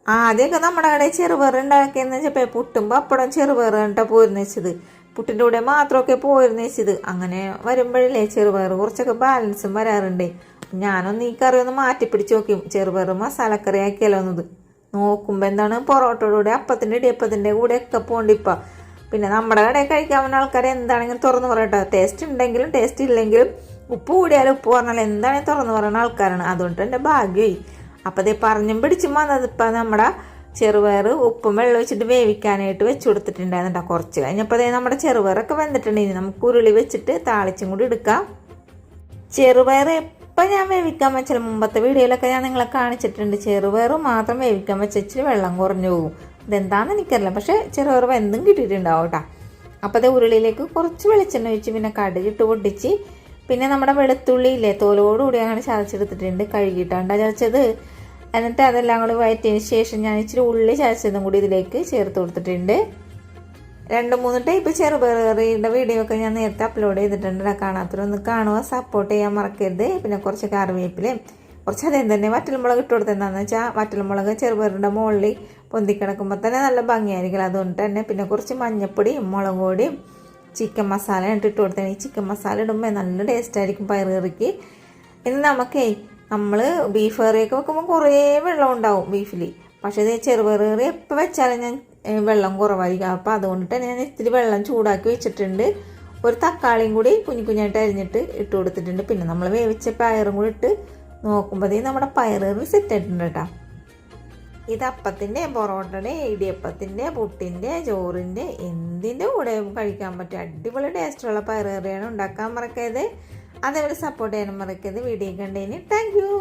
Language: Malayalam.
ആദ്യമൊക്കെ നമ്മുടെ കടയിൽ ചെറുപയർ ഉണ്ടാക്കിയെന്ന് വെച്ചപ്പോൾ പുട്ടും പപ്പടം ചെറുപയർ കണ്ടിട്ടാണ് പോരുന്ന വെച്ചത്. പുട്ടിൻ്റെ കൂടെ മാത്രമൊക്കെ പോരുന്ന വെച്ചത്. അങ്ങനെ വരുമ്പോഴല്ലേ ചെറുപയർ കുറച്ചൊക്കെ ബാലൻസും വരാറുണ്ട്. ഞാനൊന്ന് ഈ കറി ഒന്ന് മാറ്റി പിടിച്ച് നോക്കി, ചെറുപയർ മസാലക്കറി ആക്കിയാലോ എന്നത്. നോക്കുമ്പോൾ എന്താണ് പൊറോട്ടയുടെ കൂടെ അപ്പത്തിൻ്റെ ഇടിയപ്പത്തിൻ്റെ കൂടെ ഒക്കെ പോണ്ടിപ്പം. പിന്നെ നമ്മുടെ കടയിൽ കഴിക്കാൻ പറ്റുന്ന ആൾക്കാരെ എന്താണെങ്കിലും തുറന്ന് പറയട്ടോ. ടേസ്റ്റ് ഉണ്ടെങ്കിലും ടേസ്റ്റ് ഇല്ലെങ്കിലും ഉപ്പ് കൂടിയാലും ഉപ്പ് പറഞ്ഞാൽ എന്താണെങ്കിലും തുറന്ന് പറയുന്ന ആൾക്കാരാണ്. അതുകൊണ്ട് എൻ്റെ ഭാഗ്യമായി. അപ്പം അതേ പറഞ്ഞും പിടിച്ചും വന്നത് ഇപ്പം നമ്മുടെ ചെറുപയർ ഉപ്പും വെള്ളം വെച്ചിട്ട് വേവിക്കാനായിട്ട് വെച്ച് കൊടുത്തിട്ടുണ്ടായിരുന്നുണ്ടോ. കുറച്ച് കഴിഞ്ഞപ്പോൾ അതേ നമ്മുടെ ചെറുപയറൊക്കെ വെന്തിട്ടുണ്ട്. ഇനി നമുക്ക് ഉരുളി വെച്ചിട്ട് താളിച്ചും കൂടി എടുക്കാം. ചെറുപയർ എപ്പം ഞാൻ വേവിക്കാൻ വെച്ചാൽ മുമ്പത്തെ വീഡിയോയിലൊക്കെ ഞാൻ നിങ്ങളെ കാണിച്ചിട്ടുണ്ട്. ചെറുപയർ മാത്രം വേവിക്കാൻ വെച്ചിട്ട് വെള്ളം കുറഞ്ഞു പോകും. ഇതെന്താണെന്ന് എനിക്കറിയില്ല, പക്ഷേ ചെറുപയർ വെന്തും കിട്ടിയിട്ടുണ്ടാവും കേട്ടോ. അപ്പോൾ അത് ഉരുളിയിലേക്ക് കുറച്ച് വെളിച്ചെണ്ണ ഒഴിച്ച് പിന്നെ കടുകിട്ട് പൊട്ടിച്ച് പിന്നെ നമ്മുടെ വെളുത്തുള്ളിയില്ലേ തോലോടുകൂടി അങ്ങനെ ചതച്ചെടുത്തിട്ടുണ്ട്. കഴുകിയിട്ടാണ് ചതച്ചത്. എന്നിട്ട് അതെല്ലാം കൂടി വഴറ്റിയതിന് ശേഷം ഞാൻ ഇച്ചിരി ഉള്ളി ചതച്ചതും കൂടി ഇതിലേക്ക് ചേർത്ത് കൊടുത്തിട്ടുണ്ട്. 2-3 ടൈപ്പ് ചെറുപയറിൻ്റെ വീഡിയോ ഒക്കെ ഞാൻ നേരത്തെ അപ്ലോഡ് ചെയ്തിട്ടുണ്ട്. കാണാത്തവരൊന്ന് കാണുക, സപ്പോർട്ട് ചെയ്യാൻ മറക്കരുത്. പിന്നെ കുറച്ച് കറിവേപ്പിലയും കുറച്ച് അതേ തന്നെ വറ്റൽമുളക് ഇട്ട് കൊടുത്തത്. എന്താണെന്ന് വെച്ചാൽ വറ്റൽമുളക് ചെറുപയറിൻ്റെ മുകളിൽ പൊന്തിക്കിടക്കുമ്പോൾ തന്നെ നല്ല ഭംഗിയായിരിക്കും. അതുകൊണ്ട് തന്നെ പിന്നെ കുറച്ച് മഞ്ഞപ്പൊടിയും മുളക് പൊടിയും ചിക്കൻ മസാല ഇട്ട് കൊടുത്തത്. ഈ ചിക്കൻ മസാല ഇടുമ്പോൾ നല്ല ടേസ്റ്റ് ആയിരിക്കും പയർ കറിക്ക്. ഇനി നമുക്കേ നമ്മൾ ബീഫ് കറിയൊക്കെ വെക്കുമ്പോൾ കുറേ വെള്ളം ഉണ്ടാവും ബീഫിൽ. പക്ഷേ ഇത് ചെറുപയർ കറി എപ്പോൾ വെച്ചാലും ഞാൻ വെള്ളം കുറവായിരിക്കും. അപ്പോൾ അതുകൊണ്ട് തന്നെ ഞാൻ ഇത്തിരി വെള്ളം ചൂടാക്കി വെച്ചിട്ടുണ്ട്. ഒരു തക്കാളിയും കൂടി കുഞ്ഞായിട്ട് അരിഞ്ഞിട്ട് ഇട്ട് കൊടുത്തിട്ടുണ്ട്. പിന്നെ നമ്മൾ വേവിച്ച പയറും കൂടി ഇട്ട് നോക്കുമ്പോഴേ നമ്മുടെ പയർ കറി സെറ്റ് ആയിട്ടുണ്ട് കേട്ടോ. ഇത് അപ്പത്തിൻ്റെ, പൊറോട്ടയുടെ, ഇടിയപ്പത്തിൻ്റെ, പുട്ടിൻ്റെ, ചോറിൻ്റെ എന്തിൻ്റെ കൂടെ കഴിക്കാൻ പറ്റും അടിപൊളി ടേസ്റ്റുള്ള പയർ കറിയാണ്. ഉണ്ടാക്കാൻ മറക്കരുത്. അതേപോലെ സപ്പോർട്ട് ചെയ്യാനും മറക്കരുത്. വീഡിയോ കണ്ടതിന് താങ്ക് യു.